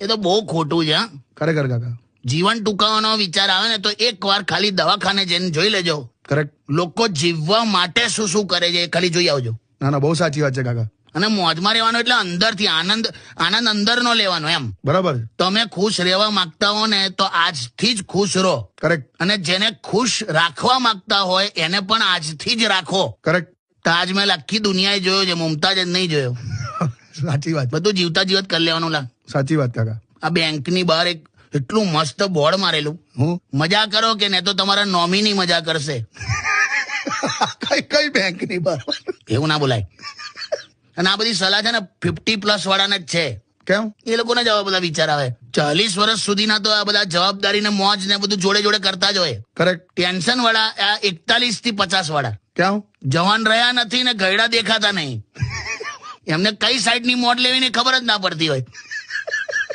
એ તો બહુ ખોટું છે. ખરેખર કાકા. જીવન ટૂંકાવાનો વિચાર આવે ને તો એકવાર ખાલી દવાખાને જઈને જોઈ લેજો. કરેક્ટ. લોકો જીવવા માટે શું શું કરે છે એ ખાલી જોઈ આવજો. ના બહુ સાચી વાત છે કાકા. અને મોજમાં રહેવાનો એટલે અંદરથી આનંદ અંદરનો લેવાનો એમ. બરાબર. તમે ખુશ રહેવા માંગતા હો ને તો આજથી જ ખુશ રહો. કરેક્ટ. અને જેને ખુશ રાખવા માંગતા હોય એને પણ આજથી જ રાખો. કરેક્ટ. તાજમહેલ આખી દુનિયાએ જોયો છે, મુમતાજ જ નહીં જોયો. સાચી વાત. બધું જીવતા જીવત કરી લેવાનું. લા સાચી વાત કાકા. આ બેંકની બહાર એક એટલું મસ્ત બોર્ડ મારેલું. હું મજા કરો કે ને તો તમારા નોમિની મજા કરશે. કઈ બેંકની બહાર? એવું ના બોલાય. અને આ બધી સલાહ છે ને 50+ વાળાને જ છે. કેમ? એ લોકોને જ આવા બધા વિચાર આવે. 40 વર્ષ સુધીના તો આ બધા જવાબદારી ને મોજ ને બધું જોડે જોડે કરતા જ હોય. કરેક્ટ. ટેન્શન વાળા આ 41 થી 50 વાળા કેમ? જવાન રહ્યા નથી ને ગયડા દેખાતા નહીં. એમને કઈ સાઈડ ની મોડ લેવી ને ખબર જ ના પડતી હોય.